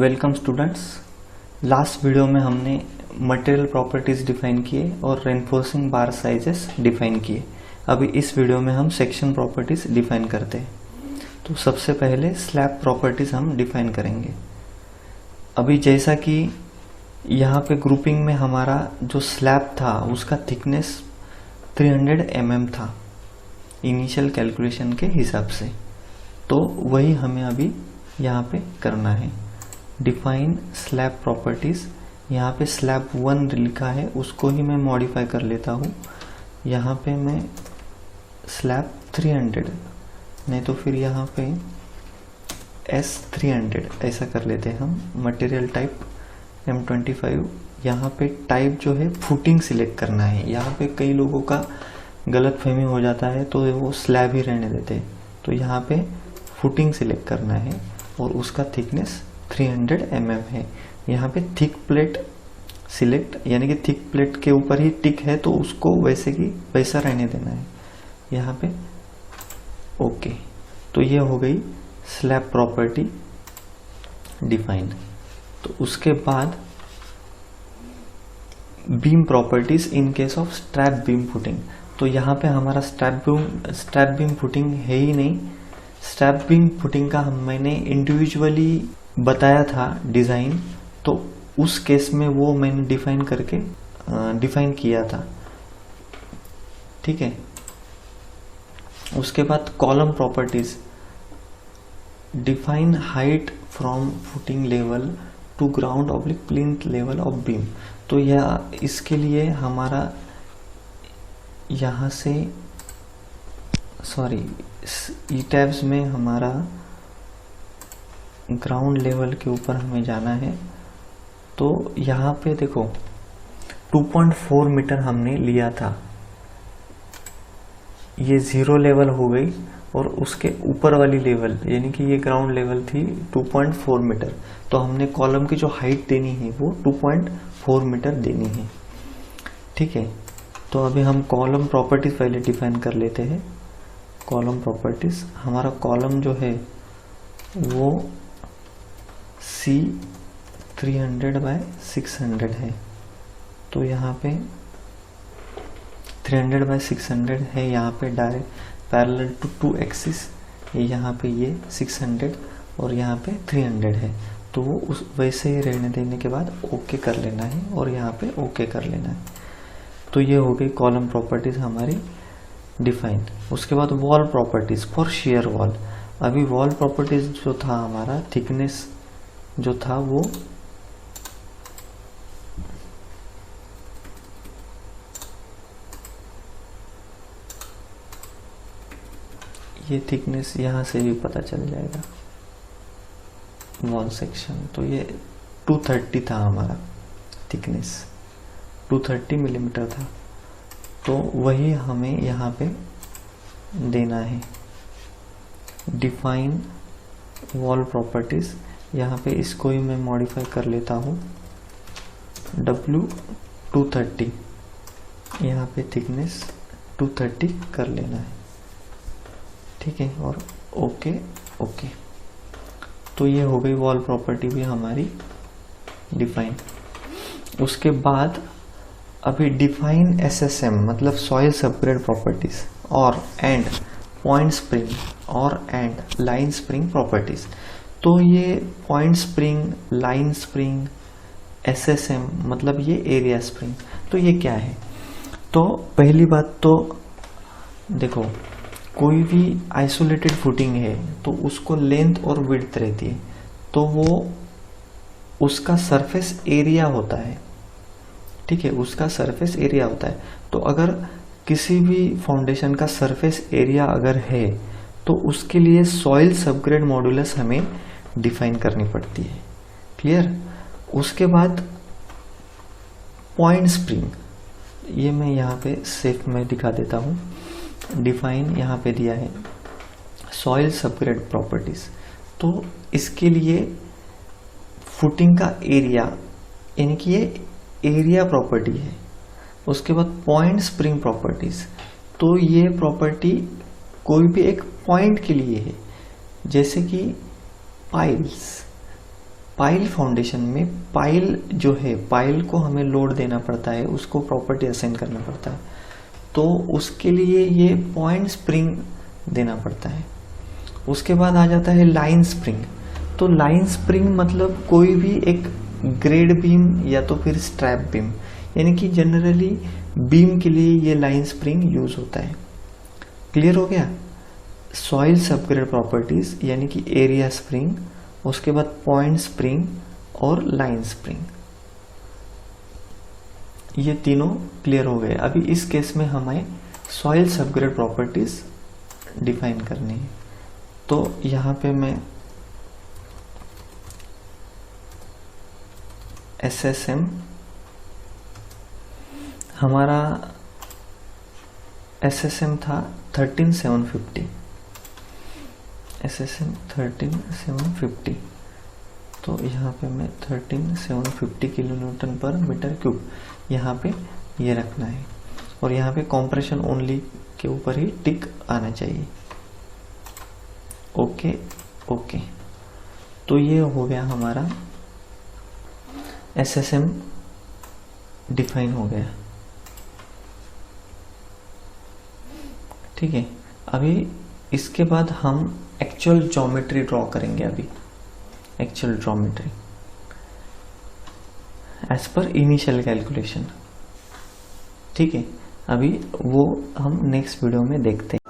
Welcome students. Last video में हमने material properties define किए और रेनफोर्सिंग बार साइजेस डिफाइन किए। अभी इस वीडियो में हम सेक्शन प्रॉपर्टीज डिफाइन करते हैं। तो सबसे पहले स्लैब प्रॉपर्टीज हम डिफाइन करेंगे। अभी जैसा कि यहाँ पे ग्रुपिंग में हमारा जो स्लैब था उसका थिकनेस 300 mm था इनिशियल कैलकुलेशन के हिसाब से, तो वही हमें अभी यहाँ पे करना है। Define slab properties. यहाँ पे स्लैब 1 लिखा है, उसको ही मैं मॉडिफाई कर लेता हूँ। यहाँ पे मैं स्लैब 300 नहीं तो फिर यहाँ पे S300 ऐसा कर लेते हैं हम। Material type M25। यहाँ पे टाइप जो है फुटिंग सिलेक्ट करना है। यहाँ पे कई लोगों का गलत फहमी हो जाता है तो वो स्लैब ही रहने देते हैं। तो यहाँ पे फुटिंग सिलेक्ट करना है और उसका थिकनेस 300 mm है। यहाँ पे थिक प्लेट सिलेक्ट, यानी कि थिक प्लेट के ऊपर ही टिक है तो उसको वैसे की वैसा रहने देना है। यहाँ पे ओके। तो ये हो गई स्लैब प्रॉपर्टी डिफाइन। तो उसके बाद beam properties in case of strap beam footing. तो यहाँ पे हमारा स्ट्रैप बीम फुटिंग है ही नहीं। स्ट्रैप बीम फुटिंग का मैंने इंडिविजुअली बताया था डिजाइन, तो उस केस में वो मैंने डिफाइन किया था। ठीक है। उसके बाद column properties. Define height from footing level to ground oblique plinth level of beam. तो यह इसके लिए हमारा यहाँ से ई टैब्स में हमारा ग्राउंड लेवल के ऊपर हमें जाना है। तो यहाँ पे देखो 2.4 मीटर हमने लिया था, ये 0 लेवल हो गई और उसके ऊपर वाली लेवल यानी कि ये ग्राउंड लेवल थी 2.4 मीटर। तो हमने कॉलम की जो हाइट देनी है वो 2.4 मीटर देनी है। ठीक है। तो अभी हम कॉलम प्रॉपर्टीज पहले डिफाइन कर लेते हैं। कॉलम प्रॉपर्टीज, हमारा कॉलम जो है वो C300/600 है। तो यहाँ पे 300/600 है। यहाँ पे डायरेक्ट पैरेलल टू 2 एक्सिस, यहाँ पे ये 600 और यहाँ पे 300 है। तो वो उस वैसे ही रहने देने के बाद ओके कर लेना है और यहाँ पे ओके कर लेना है। तो ये हो गई कॉलम प्रॉपर्टीज हमारी डिफाइन। उसके बाद wall properties for share wall. अभी वॉल प्रॉपर्टीज जो था हमारा थिकनेस जो था वो ये थिकनेस यहाँ से भी पता चल जाएगा वॉल सेक्शन। तो ये 230 था हमारा थिकनेस, 230 मिलीमीटर था। तो वही हमें यहाँ पे देना है। Define wall properties. यहाँ पे इसको ही मैं मॉडिफाई कर लेता हूँ। W230, यहाँ पे थिकनेस 230 कर लेना है। ठीक है। और ओके ओके। तो ये हो गई वॉल प्रॉपर्टी भी हमारी डिफाइन। उसके बाद अभी डिफाइन SSM मतलब सॉइल सबग्रेड प्रॉपर्टीज और एंड पॉइंट स्प्रिंग और एंड लाइन स्प्रिंग प्रॉपर्टीज। तो ये point spring, line spring, SSM मतलब ये एरिया स्प्रिंग। तो ये क्या है? तो पहली बात तो देखो, कोई भी आइसोलेटेड फुटिंग है तो उसको लेंथ और विड्थ रहती है, तो वो उसका सरफेस एरिया होता है। ठीक है, उसका सरफेस एरिया होता है। तो अगर किसी भी फाउंडेशन का सरफेस एरिया अगर है तो उसके लिए सॉइल सबग्रेड मॉडुलस हमें डिफाइन करनी पड़ती है। क्लियर? उसके बाद पॉइंट स्प्रिंग, ये मैं यहाँ पे सेफ में दिखा देता हूँ। डिफाइन यहाँ पे दिया है सॉइल सबग्रेड प्रॉपर्टीज। तो इसके लिए फुटिंग का एरिया यानी कि ये एरिया प्रॉपर्टी है। उसके बाद पॉइंट स्प्रिंग प्रॉपर्टीज। तो ये प्रॉपर्टी कोई भी एक पॉइंट के लिए है, जैसे कि पाइल्स। पाइल फाउंडेशन में पाइल जो है, पाइल को हमें लोड देना पड़ता है, उसको प्रॉपर्टी असाइन करना पड़ता है, तो उसके लिए ये पॉइंट स्प्रिंग देना पड़ता है। उसके बाद आ जाता है लाइन स्प्रिंग। तो लाइन स्प्रिंग मतलब कोई भी एक ग्रेड बीम या तो फिर स्ट्रैप बीम, यानी कि जनरली बीम के लिए ये लाइन स्प्रिंग यूज होता है। क्लियर हो गया? सॉइल सबग्रेड प्रॉपर्टीज यानी कि एरिया स्प्रिंग, उसके बाद पॉइंट स्प्रिंग और लाइन स्प्रिंग, ये तीनों क्लियर हो गए। अभी इस केस में हमें सॉइल सबग्रेड प्रॉपर्टीज डिफाइन करनी है। तो यहां पे मैं SSM, हमारा SSM था 13750, SSM 13750, तो यहाँ पे मैं 13750 किलो न्यूटन पर मीटर क्यूब यहाँ पे ये रखना है, और यहाँ पे कॉम्प्रेशन ओनली के ऊपर ही टिक आना चाहिए। ओके ओके, तो ये हो गया हमारा SSM डिफाइन हो गया। ठीक है, अभी इसके बाद हम एक्चुअल ज्योमेट्री ड्रॉ करेंगे। अभी actual geometry as per initial calculation. ठीक है, अभी वो हम नेक्स्ट वीडियो में देखते हैं।